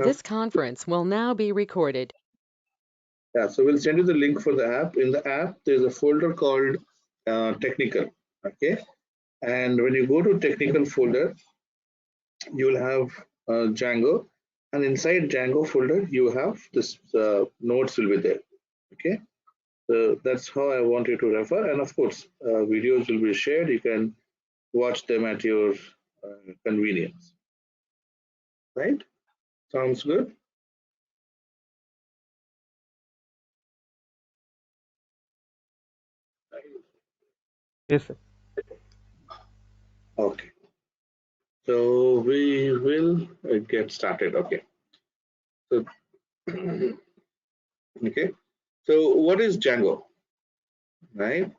This conference will now be recorded. Yeah, so we'll send you the link for the app. In the app, there's a folder called technical. Okay, and when you go to technical folder, you'll have Django, and inside Django folder, you have this notes will be there. Okay, so that's how I want you to refer, and of course, videos will be shared. You can watch them at your convenience. Right? Sounds good. Yes, sir. Okay. So we will get started. Okay. So okay. So what is Django? Right.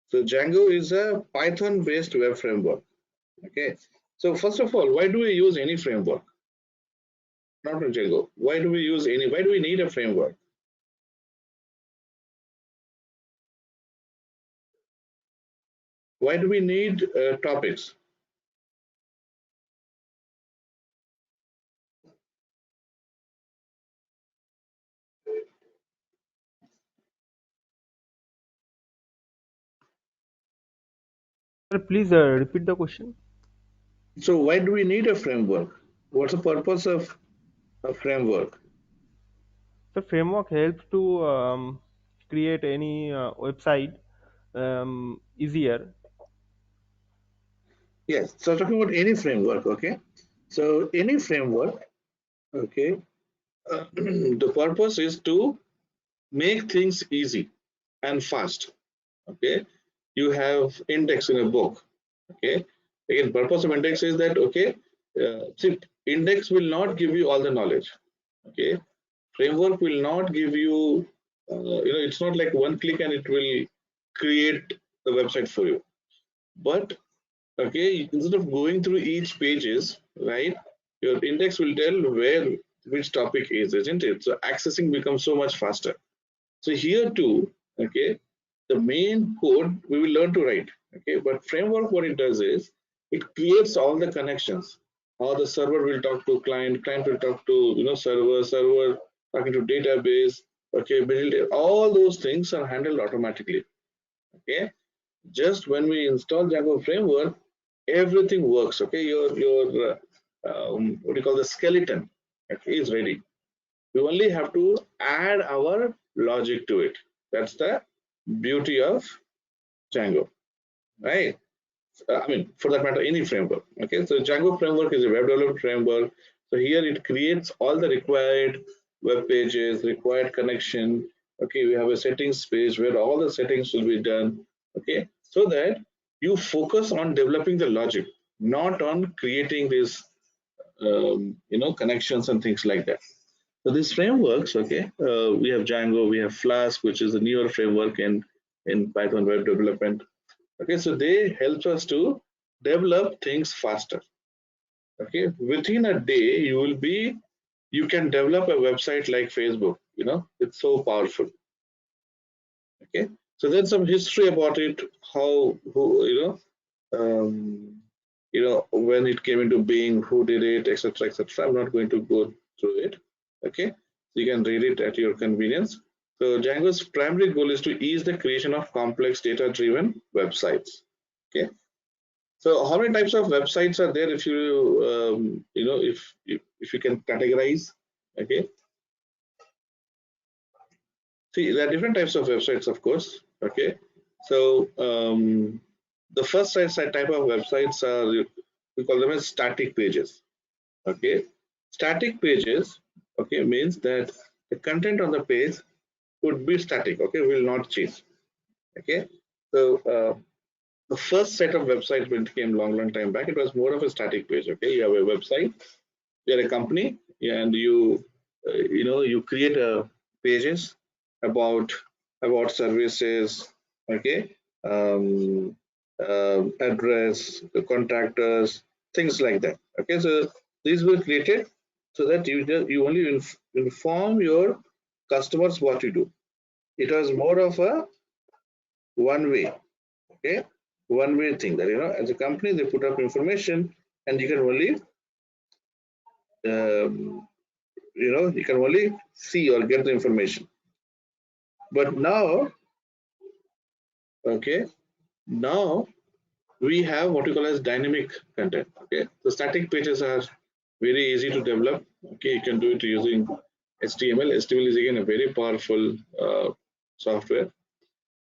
So Django is a Python-based web framework. Okay. So first of all, why do we use any framework? Not Django. Why do we use any? Why do we need a framework? Why do we need topics? Sir, please repeat the question. So why do we need a framework? What's the purpose of a framework? The framework helps to create any website easier. Yes. So talking about any framework. Okay. So any framework. Okay. The purpose is to make things easy and fast. Okay, you have index in a book. Okay, again, purpose of index is that okay, see, index will not give you all the knowledge. Okay, framework will not give you, it's not like one click and it will create the website for you. But okay, instead of going through each pages, right, your index will tell where which topic is, isn't it? So accessing becomes so much faster. So here too, okay, the main code we will learn to write. Okay, but framework what it does is it creates all the connections. How the server will talk to client, client will talk to server, server talking to database. Okay, build all those things are handled automatically. Okay, just when we install Django framework, everything works. Okay, your what do you call the skeleton? Okay, is ready. We only have to add our logic to it. That's the beauty of Django, right? I mean, for that matter, any framework. Okay, so Django framework is a web development framework. So here it creates all the required web pages, required connection. Okay, we have a settings page where all the settings will be done. Okay, so that you focus on developing the logic, not on creating these connections and things like that. So these frameworks, okay, we have Django, we have Flask, which is a newer framework in Python web development. Okay, so they help us to develop things faster. Okay, within a day, you can develop a website like Facebook. It's so powerful. Okay, so there's some history about it, how who when it came into being, who did it, etc., etc. I'm not going to go through it. Okay, so you can read it at your convenience. So Django's primary goal is to ease the creation of complex data-driven websites. Okay, so how many types of websites are there? If you if you can categorize, okay. See, there are different types of websites, of course. Okay, so the first type of websites are, we call them as static pages. Okay, static pages, okay, means that the content on the page would be static. Okay, will not change. Okay, so the first set of websites when it came long time back, it was more of a static page. Okay, you have a website, you're a company, and you create pages about services. Okay, um, address, the contractors, things like that. Okay, so these were created so that you only inform your customers what you do. It was more of a one way. Okay, one way thing that as a company they put up information and you can only um, you can only see or get the information. But now, okay, now we have what we call as dynamic content. Okay, the static pages are very easy to develop. Okay, you can do it using HTML. HTML is again a very powerful software.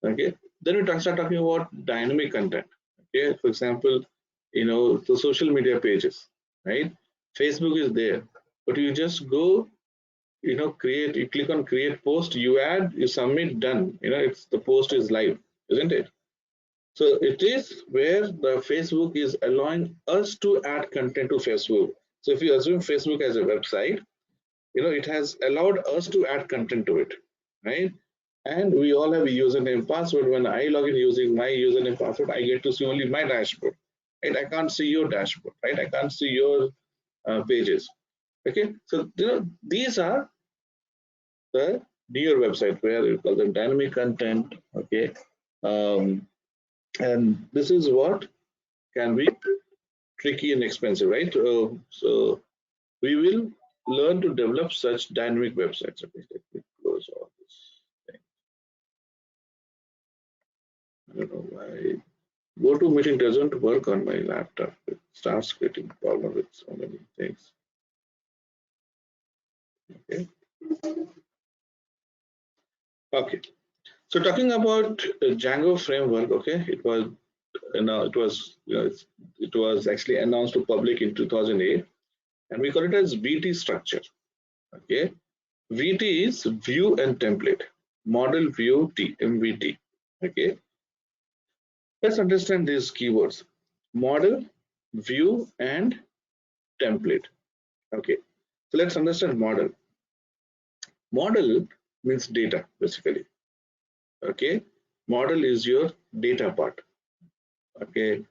Okay, then we start talking about dynamic content. Okay, for example, the social media pages, right? Facebook is there, but you just go, create. You click on create post, you add, you submit, done. It's the post is live, isn't it? So it is where the Facebook is allowing us to add content to Facebook. So if you assume Facebook as a website, it has allowed us to add content to it, right? And we all have a username password. When I log in using my username password, I get to see only my dashboard, right? I can't see your dashboard, right? I can't see your pages. Okay, so these are the newer website where you call them dynamic content. Okay, um, and this is what can be tricky and expensive, right? So we will learn to develop such dynamic websites. Okay, let me close all this thing. I don't know why GoToMeeting doesn't work on my laptop. It starts getting problem with so many things. Okay. Okay. So talking about Django framework, okay, it was it was actually announced to public in 2008, and we call it as VT structure. Okay, VT is view and template, model view T, MVT. Okay, let's understand these keywords: model, view, and template. Okay, so let's understand model. Model means data, basically. Okay, model is your data part. Okay,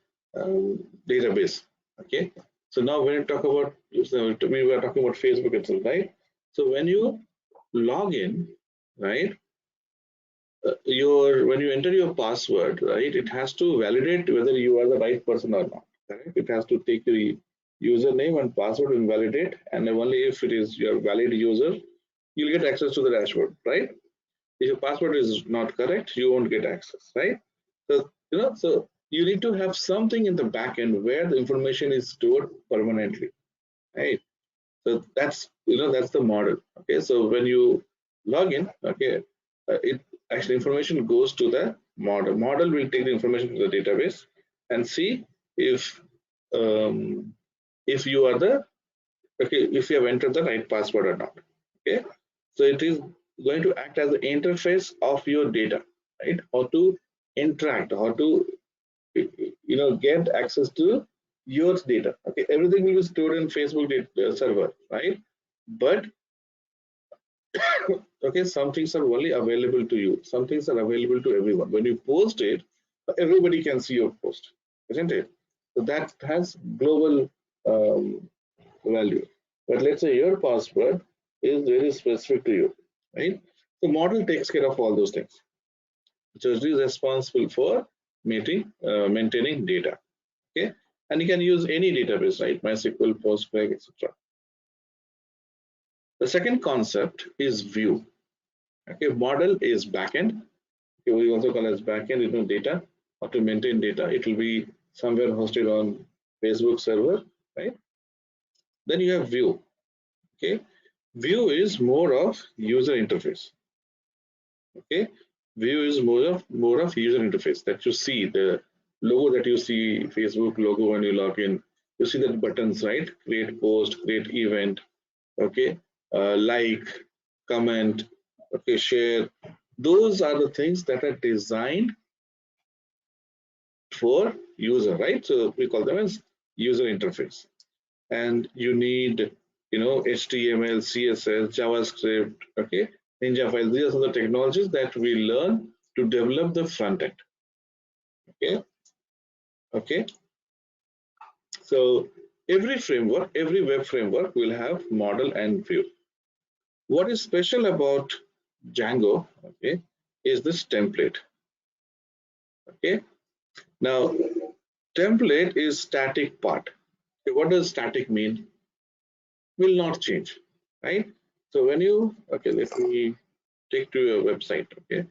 database. Okay, so now when you talk about, we were talking about Facebook itself, right? So when you log in, right, when you enter your password, right, it has to validate whether you are the right person or not. Correct? It has to take the username and password and validate, and only if it is your valid user, you'll get access to the dashboard, right? If your password is not correct, you won't get access, right? So you need to have something in the backend where the information is stored permanently, right? So that's the model. Okay, so when you log in, okay, it actually information goes to the model. Model will take the information to the database and see if um, if you are the okay, if you have entered the right password or not. Okay, so it is going to act as the interface of your data, right? How to interact, how to get access to your data. Okay, everything will be stored in Facebook server, right? But okay, some things are only available to you. Some things are available to everyone. When you post it, everybody can see your post, isn't it? So that has global value. But let's say your password is very specific to you, right? The model takes care of all those things. So it is responsible for maintaining data. Okay, and you can use any database, right? MySQL, Postgres, etc. The second concept is view. Okay, model is backend. Okay, we also call as backend, data, or to maintain data. It will be somewhere hosted on Facebook server, right? Then you have view. Okay, view is more of user interface. Okay, view is more of user interface that you see the logo that you see Facebook logo when you log in. You see the buttons, right? Create post, create event. Okay, like, comment, okay, share. Those are the things that are designed for user, right? So we call them as user interface. And you need, HTML, CSS, JavaScript, okay, Ninja files. These are the technologies that we learn to develop the front end. Okay, okay. So every framework, every web framework will have model and view. What is special about Django, okay, is this template. Okay, now template is static part. Okay, what does static mean? Will not change, right? So when you, okay, let me take to your website. Okay,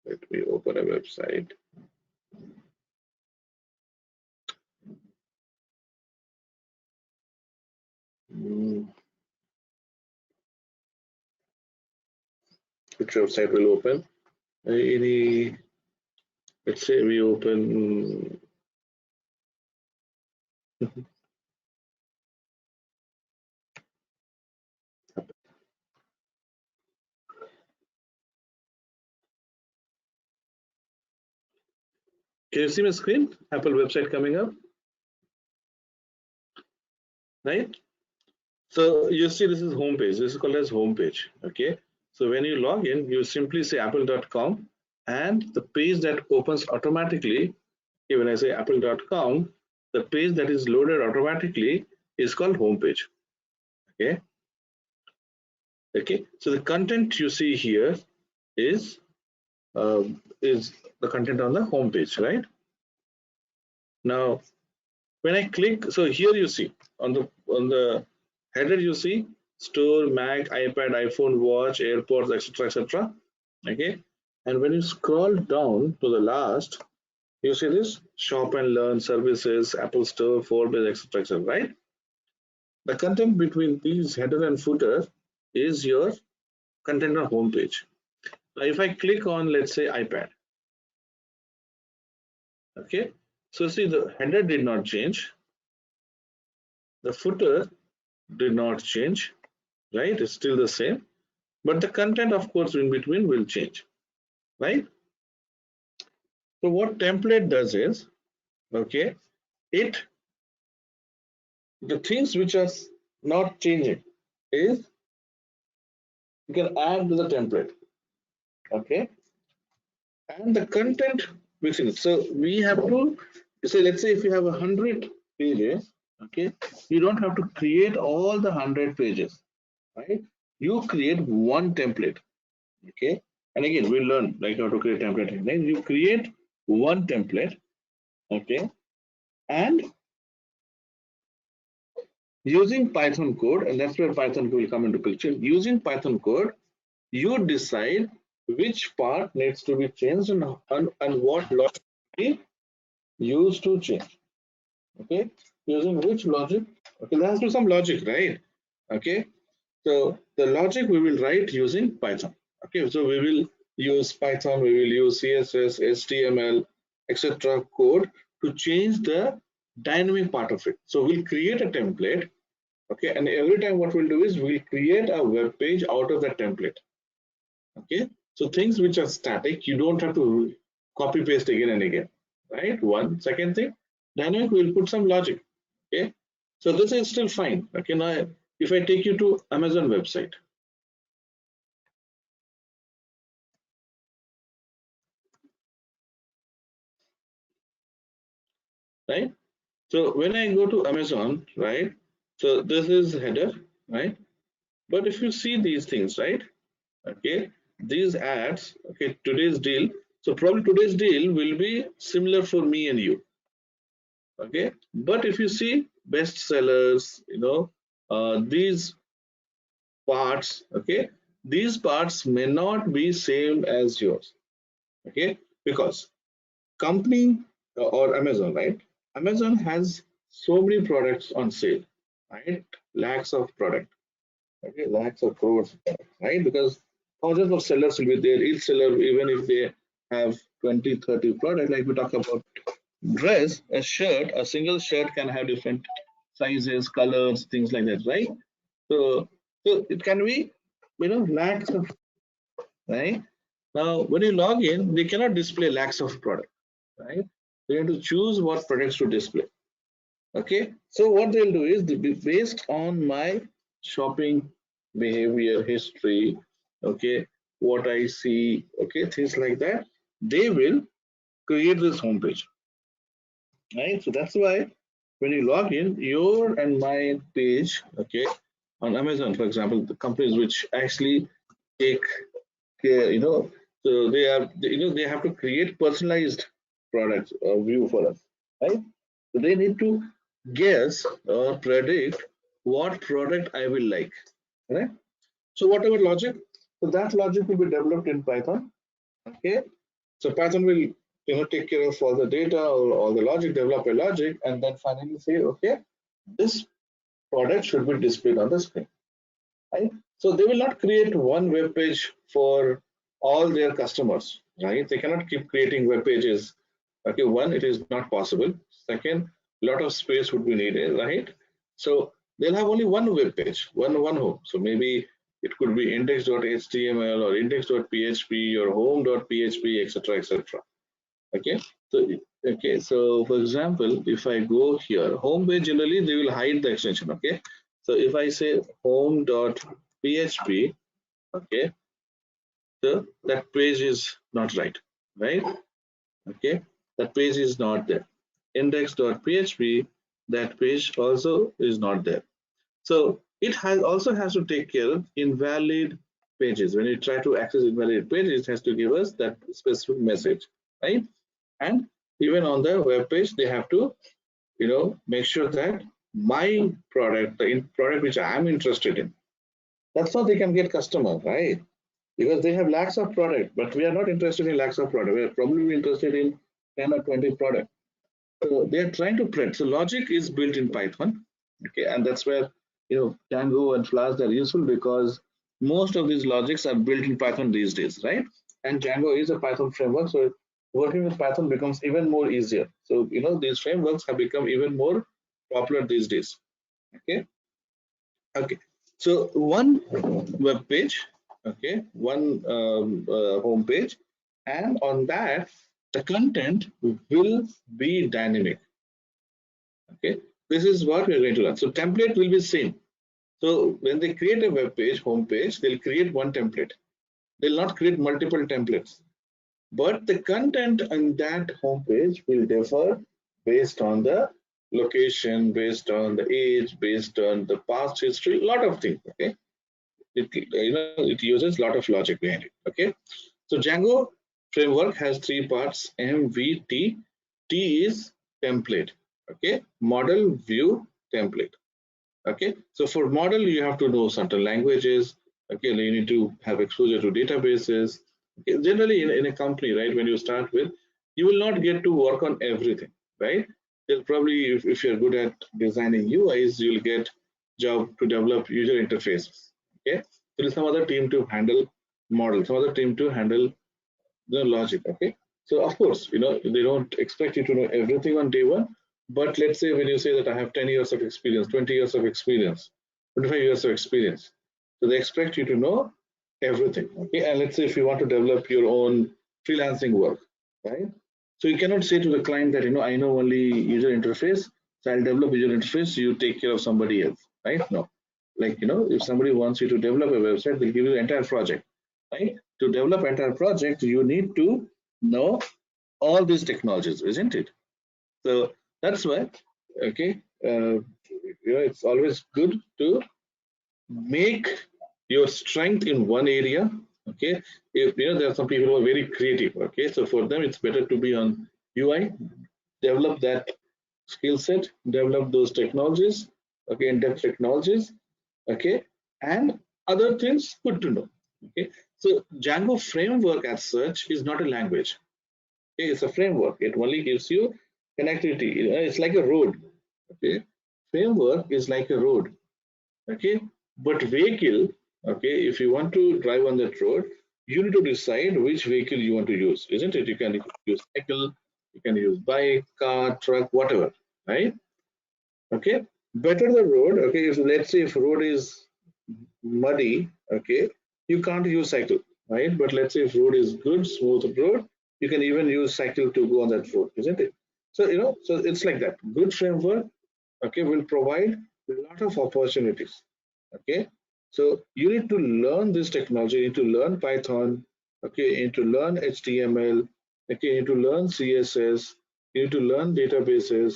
let me open a website. Which website will open? Any, let's say we open. Can you see my screen? Apple website coming up, right? So you see this is home page. This is called as home page. Okay. So when you log in, you simply say apple.com, and the page that opens automatically, when I say apple.com, the page that is loaded automatically is called home page. Okay. Okay. So the content you see here is the content on the home page, right? Now when I click, so here you see on the header you see store, Mac, iPad, iPhone, watch, AirPods, etc., etc. Okay, and when you scroll down to the last, you see this shop and learn, services, Apple Store, Forbes, etc., etc., right? The content between these header and footer is your content on home page. Now if I click on, let's say, iPad, okay, so see the header did not change, the footer did not change, right? It's still the same, but the content, of course, in between will change, right? So what template does is, okay, it the things which are not changing is you can add to the template, okay, and the content within it. So we have to say, let's say if you have 100 pages, okay, you don't have to create all the 100 pages, right? You create one template, okay, and again we learn like how to create template. Then you create one template, okay, and using Python code, and that's where Python will come into picture. Using Python code, you decide which part needs to be changed and what logic be used to change, okay, using which logic. Okay, there has to be some logic, right? Okay, so the logic we will write using Python. Okay, so we will use Python, we will use CSS, HTML, etc. code to change the dynamic part of it. So we'll create a template, okay, and every time what we'll do is we'll create a web page out of that template. Okay, so things which are static, you don't have to copy paste again and again, right? One second thing, dynamic, we'll put some logic. Okay, so this is still fine. Okay, now if I take you to Amazon website, right? So when I go to Amazon, right? So this is header, right? But if you see these things, right? Okay, these ads, okay, today's deal. So probably today's deal will be similar for me and you. Okay, but if you see best sellers, these parts, okay, these parts may not be same as yours. Okay, because company or Amazon, right? Amazon has so many products on sale, right? Lakhs of product, okay, lakhs of crores, right? Because thousands of sellers will be there. Each seller, even if they have 20, 30 products, like we talk about dress, a shirt, a single shirt can have different sizes, colors, things like that, right? So, so it can be, lakhs of, right? Now, when you log in, they cannot display lakhs of product, right? They have to choose what products to display. Okay, so what they'll do is based on my shopping behavior history, okay, what I see, okay, things like that, they will create this homepage, right? So that's why when you log in, your and my page, okay, on Amazon, for example, the companies which actually take care, so they have to create personalized products view for us, right? So they need to guess or predict what product I will like, right? So whatever logic, so that logic will be developed in Python. Okay, so Python will take care of all the data or all the logic, develop a logic, and then finally say, okay, this product should be displayed on the screen. Right? So they will not create one web page for all their customers, right? They cannot keep creating web pages. Okay, one, it is not possible. Second, a lot of space would be needed, right? So they'll have only one web page, one home. So maybe it could be index.html or index.php or home.php, etc., etc. Okay, so for example, if I go here, home page, generally they will hide the extension. Okay, so if I say home.php, okay, so that page is not right? Okay, that page is not there. Index.php, that page also is not there. So it has to take care of invalid pages. When you try to access invalid pages, it has to give us that specific message, right? And even on the web page, they have to make sure that my product, the product which I'm interested in, that's how they can get customer, right? Because they have lakhs of product, but we are not interested in lakhs of product. We are probably interested in 10 or 20 product. So they are trying to print. So logic is built in Python. Okay, and that's where Django and Flask are useful, because most of these logics are built in Python these days, right? And Django is a Python framework, so working with Python becomes even more easier. So these frameworks have become even more popular these days. Okay, okay. So one web page, okay, one home page, and on that the content will be dynamic. Okay, this is what we are going to learn. So template will be same. So when they create a web page, home page, they'll create one template. They'll not create multiple templates. But the content on that home page will differ based on the location, based on the age, based on the past history, a lot of things. Okay, it uses a lot of logic behind it. Okay, so Django framework has three parts: MVT. T is template. Okay, model, view, template. Okay, so for model you have to know certain languages. Okay, you need to have exposure to databases. Okay, generally in a company, right, when you start with, you will not get to work on everything, right? They'll probably, if you're good at designing UIs, you'll get job to develop user interfaces. Okay, there is some other team to handle model, some other team to handle the logic. Okay, so of course they don't expect you to know everything on day one, but let's say when you say that I have 10 years of experience, 20 years of experience, 25 years of experience, so they expect you to know everything. Okay, and let's say if you want to develop your own freelancing work, right? So you cannot say to the client that I know only user interface, so I'll develop user interface, you take care of somebody else, right? No, like if somebody wants you to develop a website, they'll give you the entire project, right? To develop entire project, you need to know all these technologies, isn't it? So that's why, okay, it's always good to make your strength in one area. Okay, if there are some people who are very creative. Okay, so for them it's better to be on UI, develop that skill set, develop those technologies. Okay, in-depth technologies. Okay, and other things good to know. Okay, so Django framework as such is not a language. Okay, it's a framework. It only gives you connectivity. It's like a road. Okay, framework is like a road. Okay, but vehicle. Okay, if you want to drive on that road, you need to decide which vehicle you want to use, isn't it? You can use cycle, you can use bike, car, truck, whatever, right? Okay, better the road. Okay, if let's say if road is muddy, okay, you can't use cycle, right? But let's say if road is good, smooth road, you can even use cycle to go on that road, isn't it? So so it's like that. Good framework, okay, will provide a lot of opportunities. Okay, so you need to learn this technology, you need to learn Python, okay, you need to learn HTML, okay, you need to learn CSS, you need to learn databases,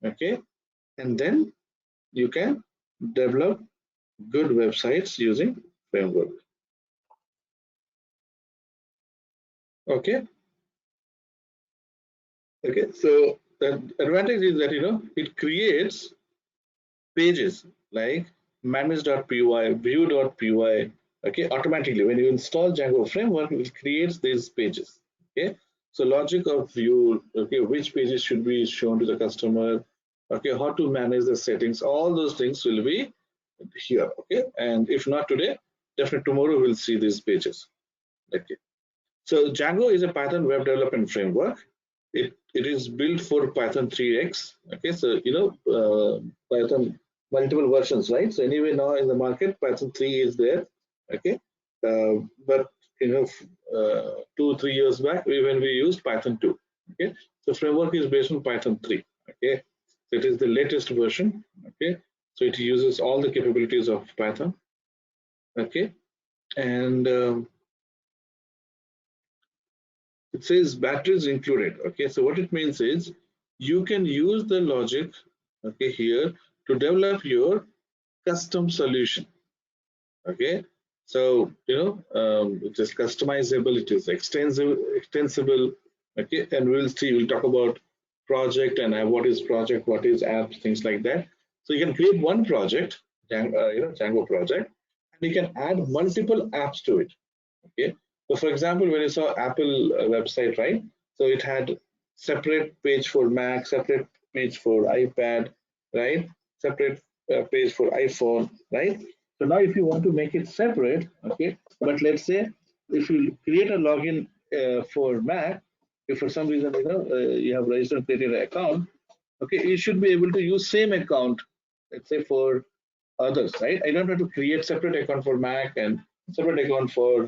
okay, and then you can develop good websites using framework. Okay, okay. So the advantage is that it creates pages like manage.py, view.py, okay, automatically. When you install Django framework, it creates these pages. Okay, so logic of view, okay, which pages should be shown to the customer, okay, how to manage the settings, all those things will be here. Okay, and if not today, definitely tomorrow we'll see these pages. Okay, so Django is a Python web development framework. It is built for Python 3x. Okay, so Python multiple versions, right? So anyway, now in the market, Python 3 is there. Okay, but 2-3 years back, when we used Python 2. Okay, so framework is based on Python 3. Okay, so it is the latest version. Okay, so it uses all the capabilities of Python. Okay, and it says batteries included. Okay, so what it means is you can use the logic, okay, here to develop your custom solution. Okay, so it is customizable, it is extensible. Okay, and we'll talk about project and what is project, what is apps, things like that. So you can create one project, Django project, and you can add multiple apps to it. Okay, so for example, when you saw Apple website, right? So it had separate page for Mac, separate page for iPad, right? Separate page for iPhone, right? So now if you want to make it separate, okay, but let's say if you create a login for Mac, if for some reason you have registered, created an account, okay, you should be able to use same account, let's say for others, right? I don't have to create separate account for Mac and separate account for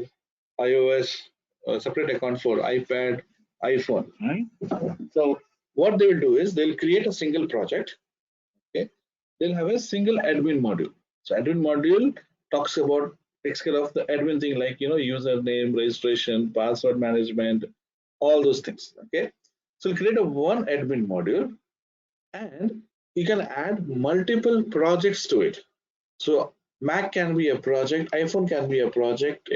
iOS, separate account for iPad, iPhone, right? So what they will do is they'll create a single project. Okay, they'll have a single admin module. So admin module takes care of the admin thing like username, registration, password management, all those things. Okay, so create a one admin module, and you can add multiple projects to it. So Mac can be a project, iPhone can be a project,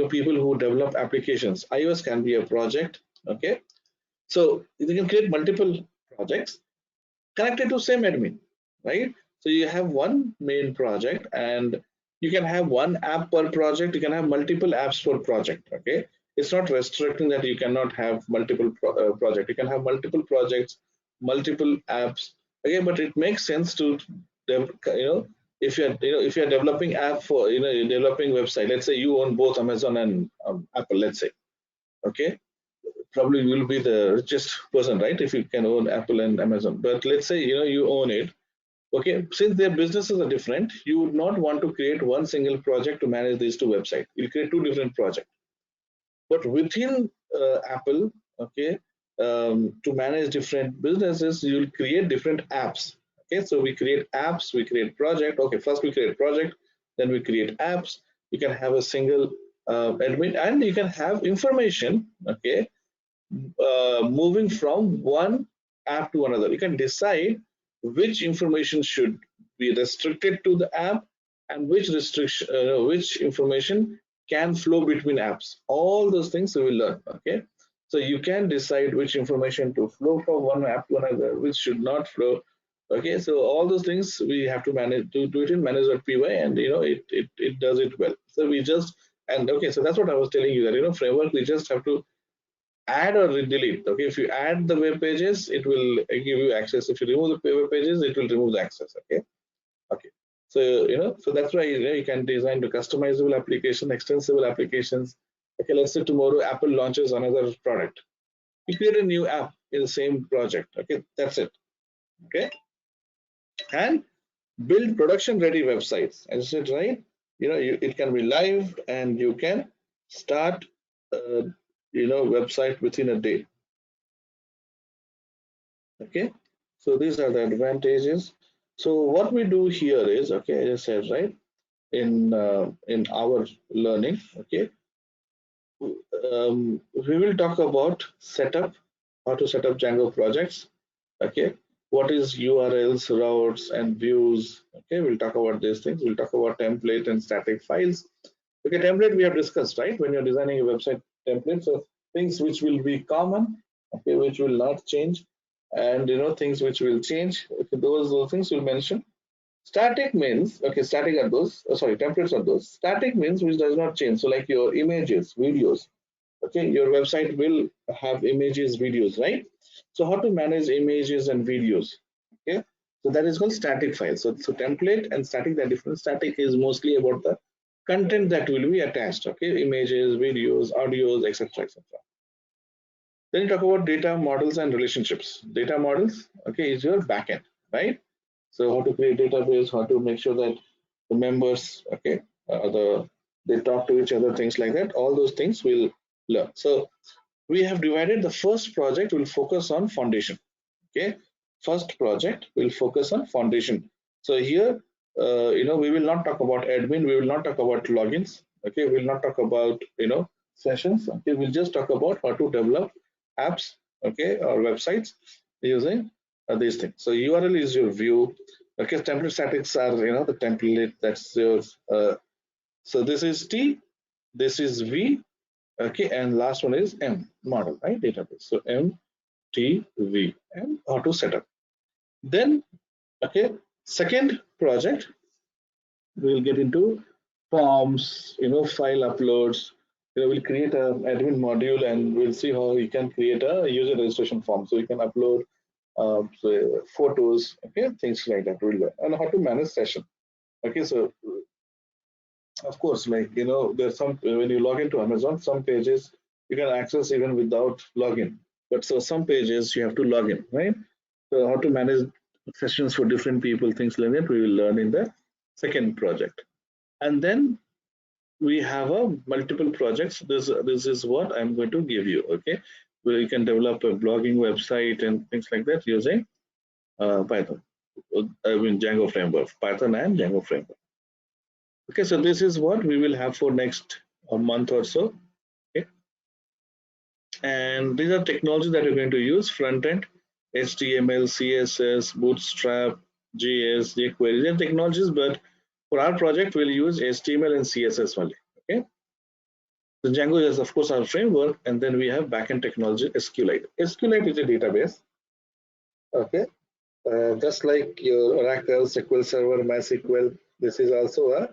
people who develop applications, iOS can be a project. Okay, so you can create multiple projects connected to same admin, right? So you have one main project, and you can have one app per project. You can have multiple apps per project. Okay, it's not restricting that you cannot have multiple projects. You can have multiple projects, multiple apps. Okay, but it makes sense to if you're developing app for you're developing website. Let's say you own both Amazon and Apple. Let's say, okay, probably you will be the richest person, right? If you can own Apple and Amazon. But let's say you own it. Okay, since their businesses are different, you would not want to create one single project to manage these two websites. You'll create two different projects. But within Apple, okay, to manage different businesses, you'll create different apps. Okay, so we create apps, we create project. Okay, first we create project, then we create apps. You can have a single admin, and you can have information. Okay, moving from one app to another. You can decide which information should be restricted to the app and which information can flow between apps. All those things we will learn. Okay, so you can decide which information to flow from one app to another, which should not flow. Okay, so all those things we have to manage to do it in manage.py, and it does it well. So we just and okay, so that's what I was telling you that framework we just have to add or delete. Okay, if you add the web pages, it will give you access. If you remove the web pages, it will remove the access. Okay, okay. So so that's why you can design the customizable application, extensible applications. Okay, let's say tomorrow Apple launches another product. You create a new app in the same project. Okay, that's it. Okay, and build production ready websites. As I said, right? It can be live, and you can start website within a day. Okay, so these are the advantages. So what we do here is, okay, as I said, right, in our learning, okay, we will talk about setup, how to set up Django projects. Okay, what is URLs, routes, and views. Okay, we'll talk about these things. We'll talk about template and static files. Okay, template we have discussed, right, when you're designing a website template. So things which will be common, okay, which will not change, and things which will change. Okay, those things will mention. Static means, okay, static are those, sorry, templates are those. Static means which does not change. So like your images, videos, okay, your website will have images, videos, right? So how to manage images and videos? Okay, so that is called static files. So template and static, they're different. Static is mostly about the content that will be attached, okay, images, videos, audios, etc., etc. Then you talk about data models and relationships. Data models, okay, is your backend, right? So how to create database, how to make sure that the members, okay, they talk to each other, things like that. All those things we'll learn. So we have divided. The first project will focus on foundation. Okay, first project will focus on foundation. So here, we will not talk about admin. We will not talk about logins. Okay, we will not talk about sessions. Okay, we'll just talk about how to develop apps. Okay, or websites using these things. So URL is your view. Okay, template statics are the template that's yours. So this is T, this is V. Okay, and last one is M, model, right? Database. So M, T, V, and auto setup. Then, okay, second project, we'll get into forms, file uploads. We'll create an admin module and we'll see how we can create a user registration form. So you can upload so photos, okay, things like that. We'll learn. And how to manage session. Okay, so of course, like there's some when you log into Amazon, some pages you can access even without login. But so some pages you have to log in, right? So how to manage sessions for different people, things like that, we will learn in the second project. And then we have a multiple projects. This is what I'm going to give you. Okay, where you can develop a blogging website and things like that using Python. I mean Django framework, Python and Django framework. Okay, so this is what we will have for next a month or so. Okay, and these are technologies that we're going to use: front end, HTML, CSS, Bootstrap, JS, jQuery. These are technologies, but for our project, we'll use HTML and CSS only. Okay, so Django is of course our framework, and then we have backend technology SQLite. SQLite is a database. Okay, just like your Oracle, SQL Server, MySQL. This is also a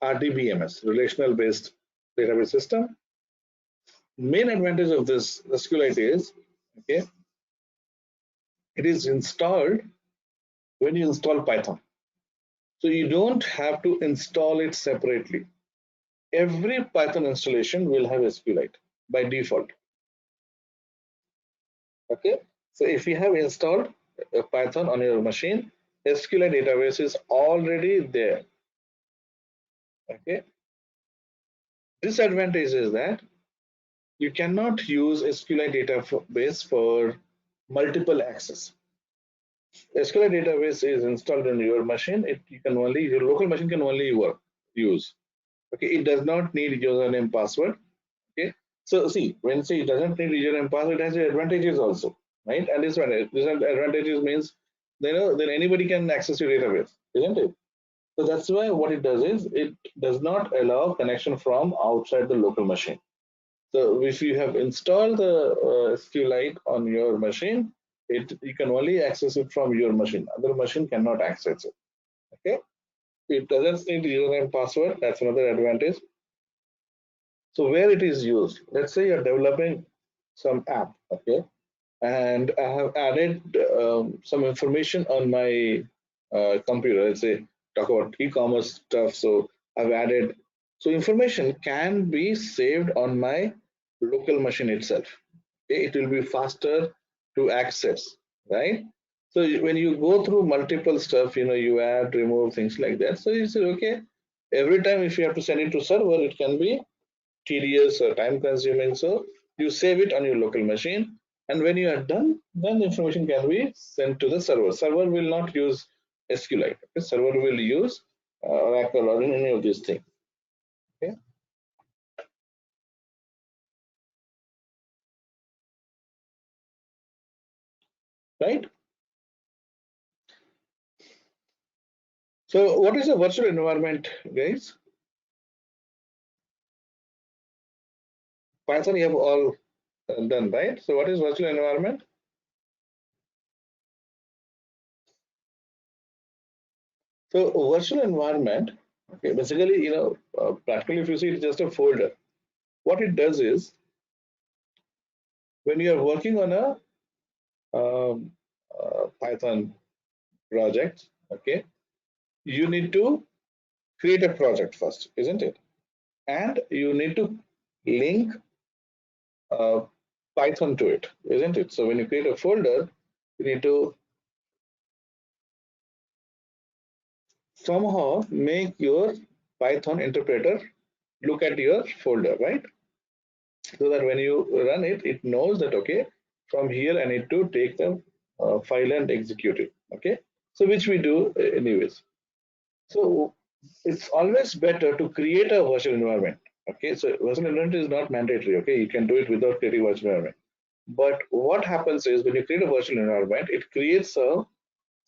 RDBMS, relational based database system. Main advantage of this SQLite is, okay, it is installed when you install Python. So you don't have to install it separately. Every Python installation will have SQLite by default. Okay, so if you have installed Python on your machine, SQLite database is already there. Okay, disadvantage is that you cannot use SQLite database for multiple access. SQLite database is installed on your machine. You can only your local machine can only use. Okay, it does not need username password. Okay, so see, when you say it doesn't need username password, it has advantages also, right? And disadvantages means then anybody can access your database, isn't it? So that's why what it does is it does not allow connection from outside the local machine. So if you have installed the SQLite on your machine, you can only access it from your machine. Other machine cannot access it. Okay, it doesn't need username password. That's another advantage. So where it is used, let's say you're developing some app, okay, and I have added some information on my computer. Let's say talk about e-commerce stuff. So I've added, so information can be saved on my local machine itself. Okay, it will be faster to access, right? So when you go through multiple stuff, you add, remove, things like that. So you say, okay, every time if you have to send it to server, it can be tedious or time consuming. So you save it on your local machine. And when you are done, then the information can be sent to the server. Server will not use SQLite. Okay? Server will use Oracle or any of these things. Okay? Right? So what is a virtual environment, guys? Python you have all done, right? So what is virtual environment? So virtual environment, okay, basically, practically if you see, it's just a folder. What it does is when you are working on a Python project, okay, you need to create a project first, isn't it? And you need to link uh, Python to it, isn't it? So when you create a folder, you need to somehow make your Python interpreter look at your folder, right? So that when you run it, it knows that, okay, from here I need to take the file and execute it, okay? So which we do anyways. So it's always better to create a virtual environment, okay? So virtual environment is not mandatory, okay? You can do it without creating virtual environment. But what happens is when you create a virtual environment, it creates a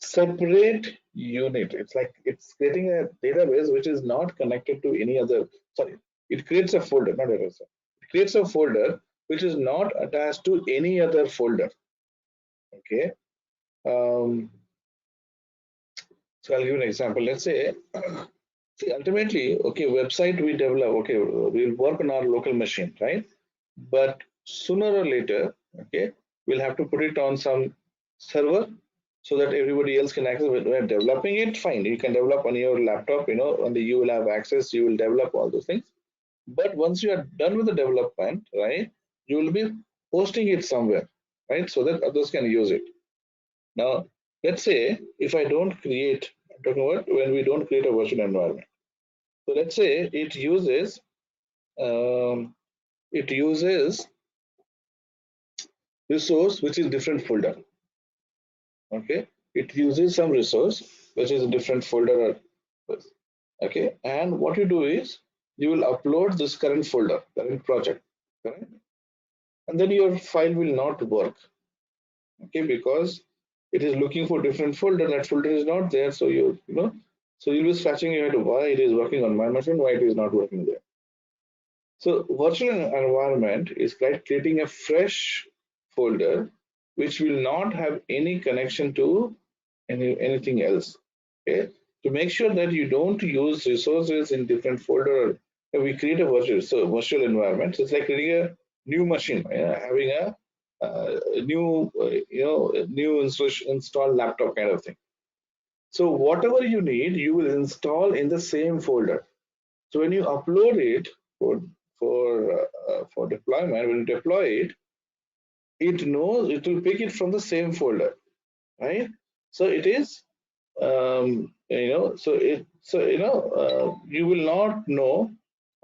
separate unit. It's like it's creating a database which is not connected to any other. Sorry, it creates a folder, not a database. It creates a folder which is not attached to any other folder. Okay. Um, so I'll give you an example. Let's say, see, ultimately, okay, website we develop. Okay, we'll work on our local machine, right? But sooner or later, okay, we'll have to put it on some server so that everybody else can access. When we're developing it, fine, you can develop on your laptop, on the you will have access, you will develop all those things. But once you are done with the development, right, you will be posting it somewhere, right, so that others can use it. Now, let's say if I don't create, I'm talking about when we don't create a virtual environment. So let's say um, it uses resource which is different folder. Okay, it uses some resource which is a different folder. Okay, and what you do is you will upload this current folder, current project, correct? And then your file will not work. Okay, because it is looking for different folder. That folder is not there, so so you'll be scratching your head why it is working on my machine, why it is not working there. So virtual environment is like creating a fresh folder which will not have any connection to anything else. Okay, to make sure that you don't use resources in different folder, we create a virtual environment. So it's like creating a new machine, having a new a new installed laptop kind of thing. So whatever you need, you will install in the same folder. So when you upload it for deployment, when you deploy it, it knows it will pick it from the same folder, right? So it is you will not know,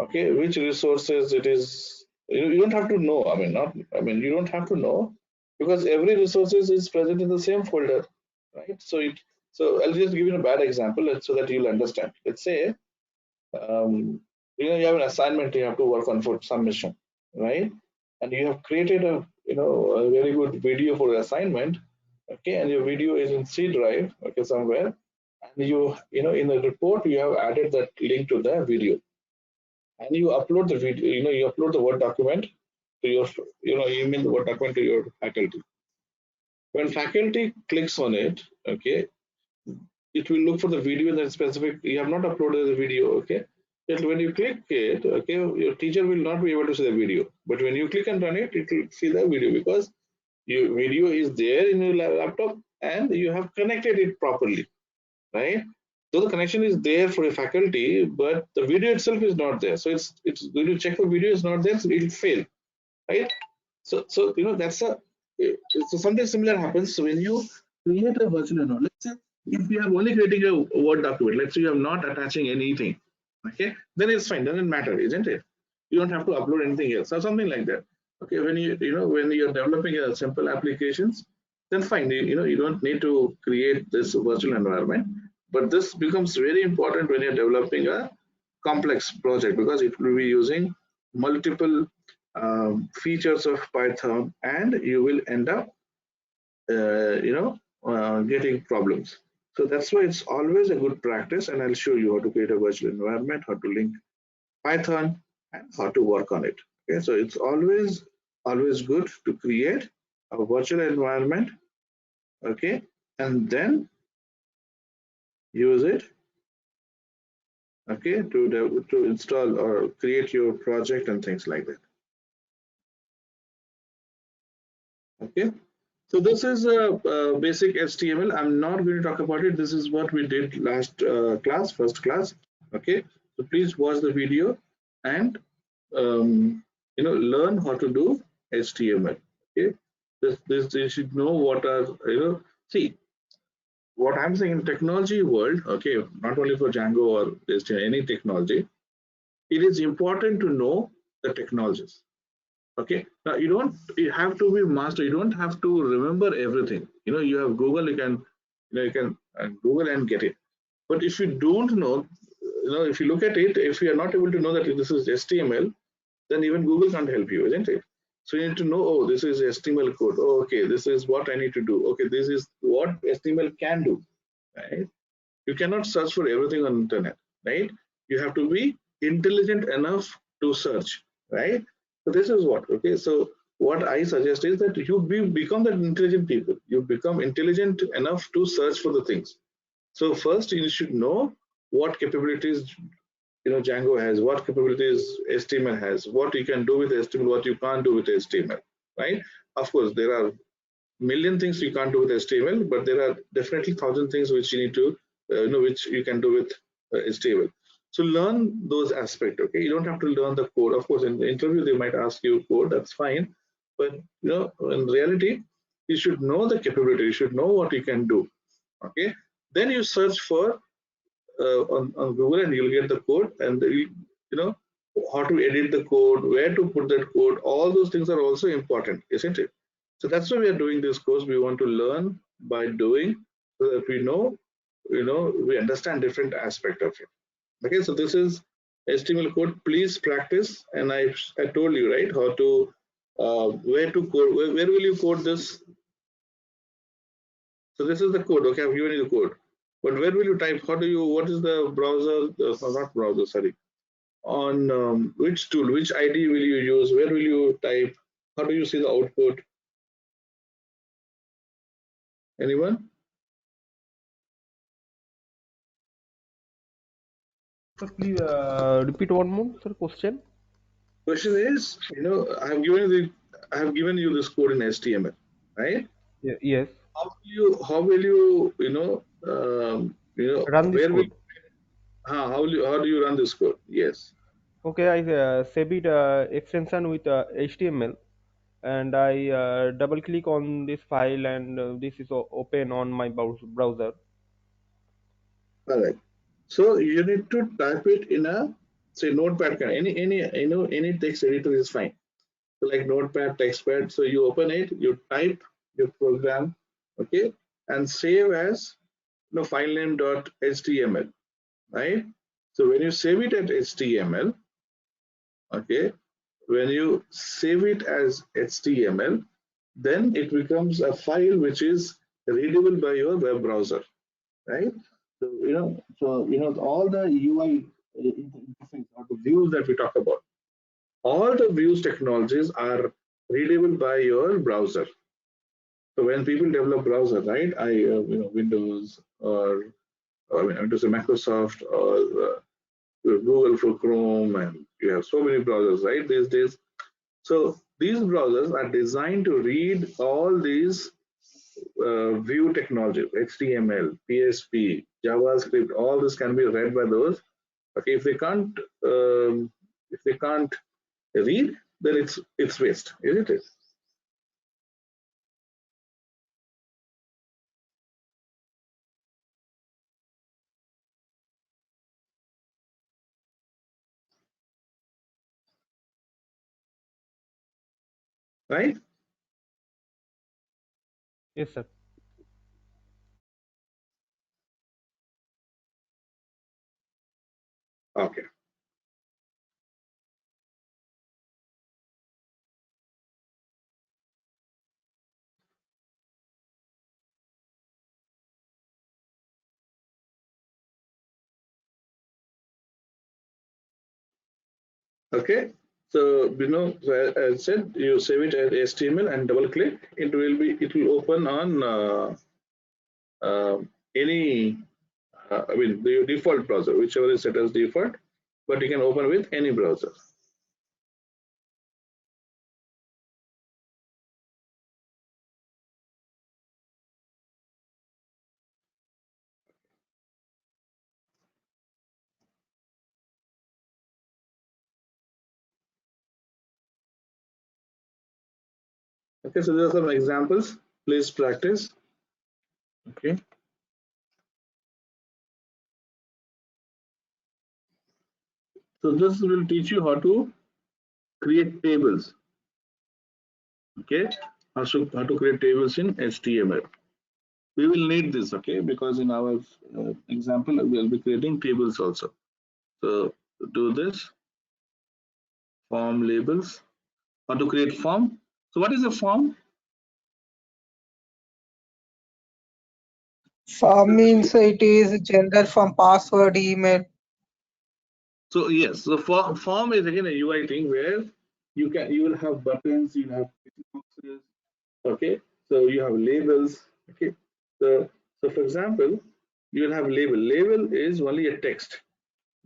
okay, which resources it is. You don't have to know. I mean, not. I mean, you don't have to know because every resources is present in the same folder, right? So I'll just give you a bad example so that you'll understand. Let's say you have an assignment you have to work on for submission, right? And you have created a very good video for the assignment, okay, and your video is in C drive, okay, somewhere, and in the report you have added that link to the video, and you upload the video, you upload the Word document to your, you mean the Word document to your faculty. When faculty clicks on it, okay, it will look for the video in that specific. You have not uploaded the video, okay. But when you click it, okay, your teacher will not be able to see the video. But when you click and run it, it will see the video because your video is there in your laptop and you have connected it properly, right? So the connection is there for a faculty, but the video itself is not there. So it's going to check the video is not there, so it will fail, right? So that's a so something similar happens when you create a virtual environment. Let's say if you are only creating a Word document, let's say you are not attaching anything, okay, then it's fine, doesn't matter, isn't it? You don't have to upload anything else or something like that. Okay, when when you're developing a simple applications, then fine, you don't need to create this virtual environment. But this becomes very important when you're developing a complex project because it will be using multiple features of Python, and you will end up, getting problems. So that's why it's always a good practice, and I'll show you how to create a virtual environment, how to link Python, and how to work on it. Okay, so it's always good to create a virtual environment, okay, and then use it okay, to install or create your project and things like that. Okay, so this is a basic HTML. I'm not going to talk about it. This is what we did last class, first class. Okay, so please watch the video and learn how to do HTML. Okay, this you should know what are see what I'm saying in technology world. Okay, not only for Django or HTML, any technology, it is important to know the technologies. Okay, now you have to be master. You don't have to remember everything. You have Google. You can Google and get it. But if you don't know, if you look at it, if you are not able to know that this is HTML, then even Google can't help you, isn't it? So you need to know, oh, this is HTML code. Oh, okay, this is what I need to do. Okay, this is what HTML can do, right? You cannot search for everything on internet, right? You have to be intelligent enough to search, right? So this is what, okay, so what I suggest is that you become that intelligent people. You become intelligent enough to search for the things. So first you should know what capabilities Django has, what capabilities HTML has, what you can do with HTML, what you can't do with HTML, right? Of course, there are million things you can't do with HTML, but there are definitely thousand things which you need to, which you can do with HTML. So learn those aspects. Okay, you don't have to learn the code. Of course, in the interview they might ask you code. That's fine, but in reality, you should know the capability. You should know what you can do. Okay, then you search for on Google and you'll get the code and how to edit the code, where to put that code. All those things are also important, isn't it? So that's why we are doing this course. We want to learn by doing so that we understand different aspect of it. Okay, so this is HTML code. Please practice. And I told you, right, how to where to code. Where will you code this? So this is the code. Okay, I've given you the code. But where will you type? What is the browser? Not browser, sorry. On which tool, which ID will you use? Where will you type? How do you see the output? Anyone? Sir, please repeat one more, sir, question. Question is, I have given you this code in HTML, right? Yes. How will you, Run this where will, code. how do you run this code? Yes. Okay, I save it extension with HTML, and I double click on this file, and this is open on my browser. All right. So you need to type it in a say notepad kind. Any text editor is fine. So like notepad, textpad. So you open it, you type your program, okay, and save as file name .html, right? So when you save it at HTML, okay, when you save it as HTML, then it becomes a file which is readable by your web browser, right? So all the UI interface or the views that we talk about, all the views technologies are readable by your browser. So when people develop browser, right? Windows or to say Microsoft or Google for Chrome, and you have so many browsers, right? These days. So these browsers are designed to read all these view technology, HTML, PHP, JavaScript. All this can be read by those. Okay, if they can't read, then it's waste, isn't it? Right? Yes, sir. Okay. Okay. So so as I said, you save it as HTML and double click. It will open on any I mean the default browser, whichever is set as default, but you can open with any browser. Okay, so there are some examples. Please practice. Okay. So this will teach you how to create tables. Okay, how to create tables in HTML. We will need this, okay, because in our example we will be creating tables also. So do this form labels. How to create form? So what is a form? Form means it is gendered from password, email. So yes, so form is again a UI thing where you will have buttons, you will have boxes, okay. So you have labels, okay. So for example, you will have label. Label is only a text,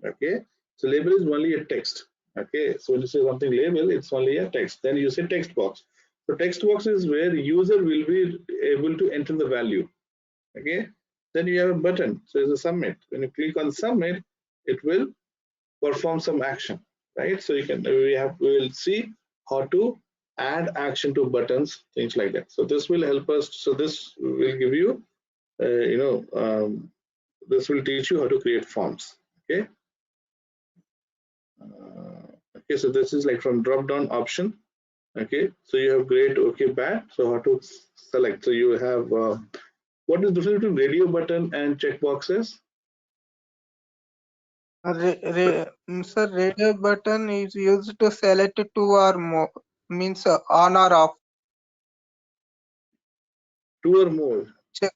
okay. So label is only a text, okay. So when you say something label, it's only a text. Then you say text box. So text box is where the user will be able to enter the value, okay. Then you have a button, so it's a submit. When you click on submit, it will perform some action, right? So you can we will see how to add action to buttons, things like that. So this will help us. So this will give you this will teach you how to create forms, okay. Okay, so this is like from drop down option, okay. So you have great, okay, bad. So how to select? So you have what is the difference between radio button and checkboxes? Sir, radio button is used to select two or more, means on or off. Two or more. Check.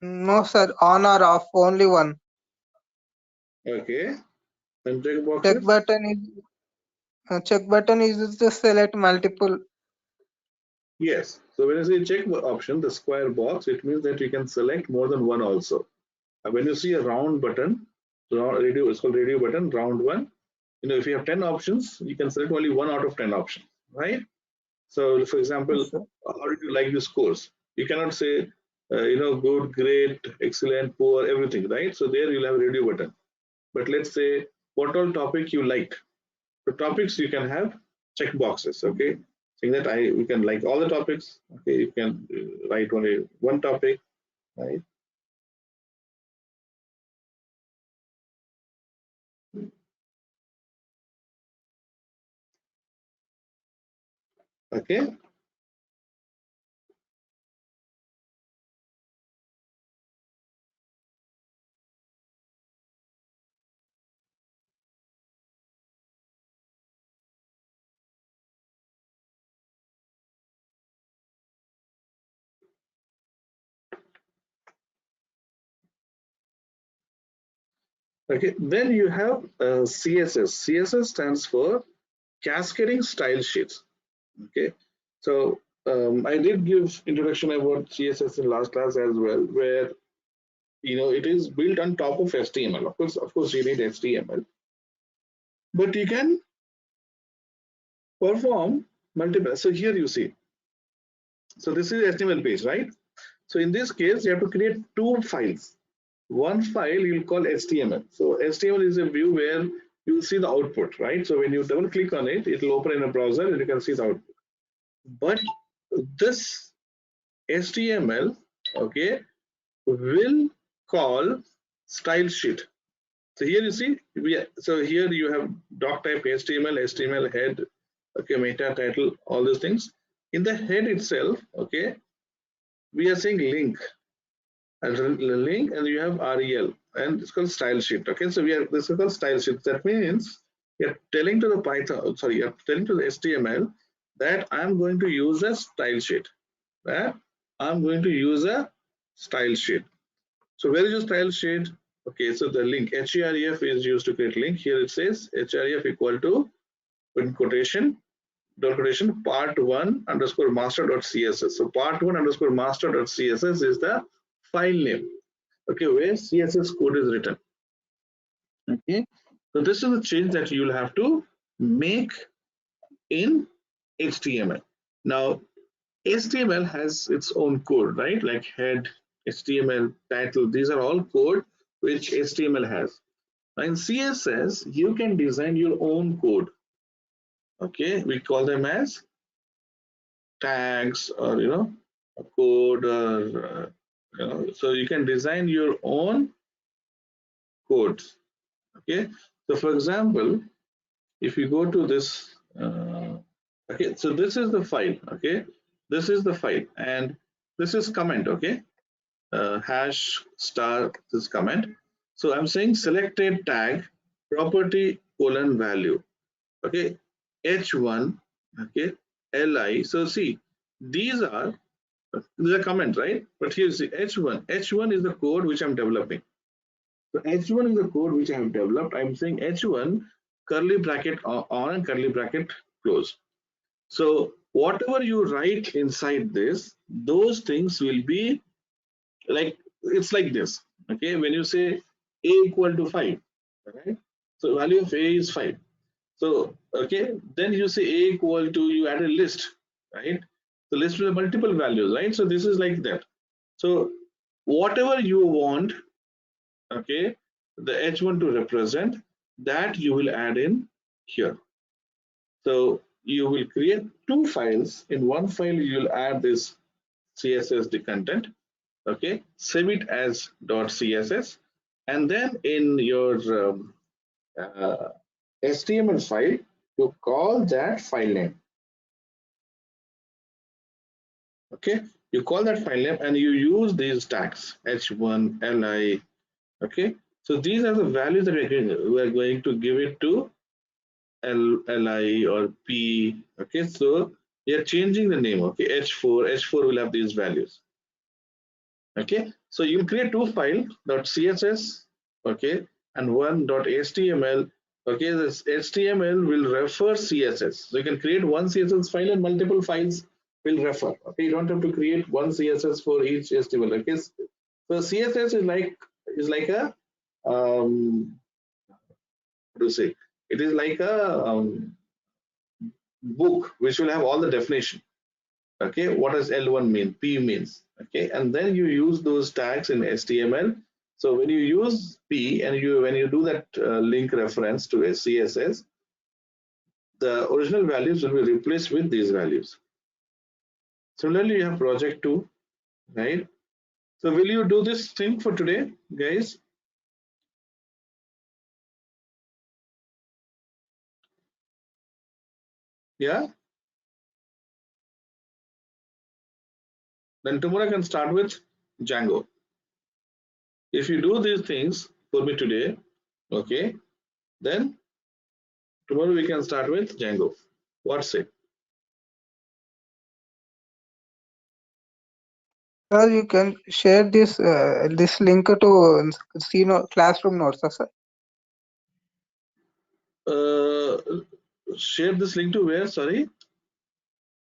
No, sir, on or off, only one. Okay. And Check checkboxes? button is used to select multiple. Yes. So when you say check option, the square box, it means that you can select more than one also. When you see a round button, radio, it's called radio button, round one. If you have 10 options, you can select only one out of 10 options, right? So for example, Yes, sir. how did you like this course? You cannot say, good, great, excellent, poor, everything, right? So there you'll have a radio button. But let's say what all topic you like. The topics you can have check boxes, okay, saying that we can like all the topics, okay. You can write only one topic, right? Okay. Okay, then you have CSS. CSS stands for cascading style sheets, okay. So I did give introduction about CSS in last class as well, where it is built on top of HTML. Of course you need HTML, but you can perform multiple. So here you see, so this is HTML page, right? So in this case you have to create two files. One file you'll call HTML. So HTML is a view where you'll see the output, right? So when you double click on it, it'll open in a browser and you can see the output. But this HTML, okay, will call style sheet. So here you see, so here you have doc type HTML, HTML head, okay, meta title, all these things. In the head itself, okay, we are saying link, and link, and you have rel, and it's called style sheet, okay. So this is called style sheet. That means you're telling to the Python, sorry, you're telling to the HTML that I'm going to use a style sheet, that I'm going to use a style sheet. So where is your style sheet? Okay, so the link href is used to create link. Here it says href equal to, in quotation, double quotation, part1 underscore master.css. So part1 underscore master.css is the file name. okay, where CSS code is written. Okay, so this is a change that you will have to make in HTML. Now, HTML has its own code, right? Like head, HTML, title, these are all code which HTML has. Now in CSS, you can design your own code. Okay, we call them as tags or a code or so you can design your own codes. Okay, so for example, if you go to this, okay, so this is the file. Okay, this is the file, and this is comment. Okay, hash star this comment. So I'm saying selected tag property colon value. Okay, h1. Okay, li. So see, these are these are comment, right? But here you see h1. H1 is the code which I'm developing. So h1 is the code which I have developed. I'm saying h1 curly bracket on and curly bracket close. So whatever you write inside this, those things will be like it's like this. Okay, when you say a equal to 5, right? So value of a is 5. So okay, then you say a equal to, you add a list, right? The list with multiple values, right? So this is like that. So whatever you want, okay, the h1 to represent, that you will add in here. So you will create two files. In one file you will add this css the content, okay, save it as .css, and then in your uh, HTML file you call that file name. Okay, you call that file name and you use these tags h1 li. Okay, so these are the values that we are going to give it to li or p. Okay, so we are changing the name. Okay, h4 will have these values. Okay, so you create two files .css, okay, and one .html. Okay, this HTML will refer CSS. So you can create one CSS file and multiple files will refer. Okay, you don't have to create one CSS for each HTML. Okay, so CSS is like a what to say? It is like a book which will have all the definition. Okay, what does L1 mean? P means. Okay, and then you use those tags in HTML. So when you use P and when you do that link reference to a CSS, the original values will be replaced with these values. Similarly, you have project 2, right? So will you do this thing for today, guys? Yeah? Then tomorrow I can start with Django. If you do these things for me today, okay, then tomorrow we can start with Django. What's it? Sir, you can share this link to classroom notes, sir. Share this link to where? Sorry.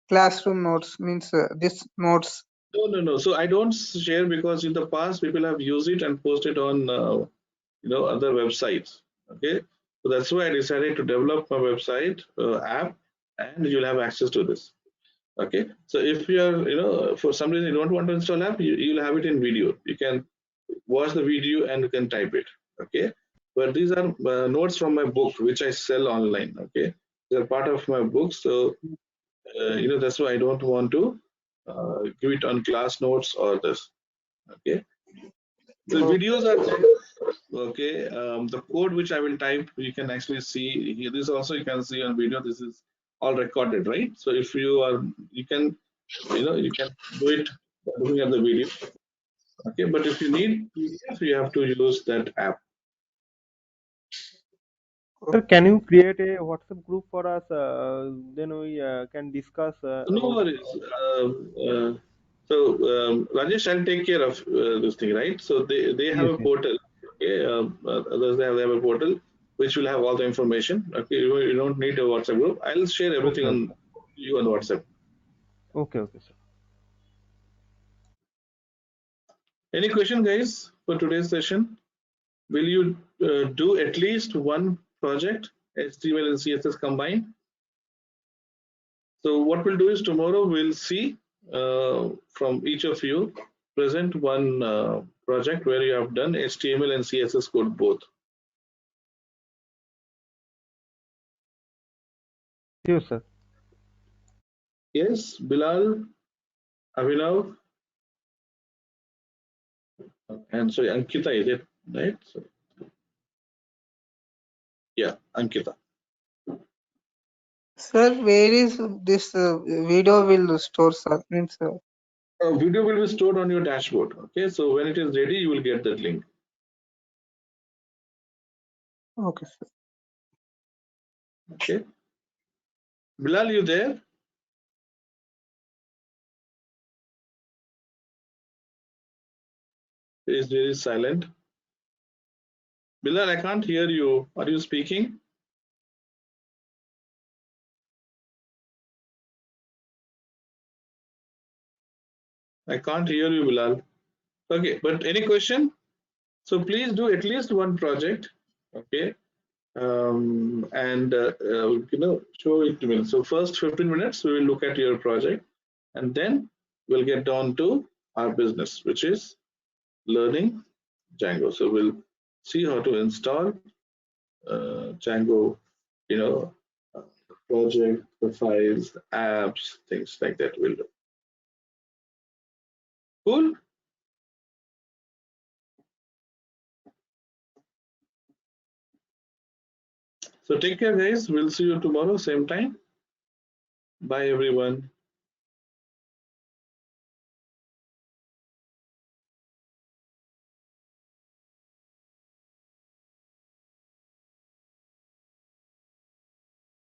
Classroom notes means this notes. No. So I don't share because in the past people have used it and posted on other websites. Okay, so that's why I decided to develop my website app, and you'll have access to this. Okay, so if you are for some reason you don't want to install app, you'll have it in video. You can watch the video and you can type it. Okay, but these are notes from my book which I sell online. Okay, they're part of my book, so that's why I don't want to give it on class notes or this. Okay, the videos are there. Okay, the code which I will type, you can actually see here. This also you can see on video. This is all recorded, right? So if you are, you can do it by looking at the video. Okay, but if you need PDF, you have to use that app. Sir, can you create a WhatsApp group for us? Then we can discuss No about. worries. Rajesh, I'll take care of this thing, right? So they have Yes, a yes. portal. Okay, others they have a portal which will have all the information. Okay, you don't need a WhatsApp group. I'll share everything Okay, on okay, you on WhatsApp. okay, okay, sir. Any question, guys? for today's session. Will you do at least one project, HTML and CSS combined? So what we'll do is tomorrow we'll see from each of you present one project where you have done HTML and CSS code both. Sure, sir. Yes, Bilal, Abhinav, and sorry, Ankita, is it right? So, yeah, Ankita. Sir, where is this video will store, sir? Means, Video will be stored on your dashboard. Okay, so when it is ready, you will get that link. okay, sir. Okay, Bilal, you there? Is very silent. Bilal, I can't hear you. Are you speaking? I can't hear you, Bilal. Okay, but any question? So please do at least one project. Okay, and show it to me. So first 15 minutes we will look at your project, and then we'll get down to our business, which is learning Django. So we'll see how to install Django, you know, uh, project, the files, apps, things like that. We'll do. Cool. So take care, guys. We'll see you tomorrow, same time. Bye, everyone.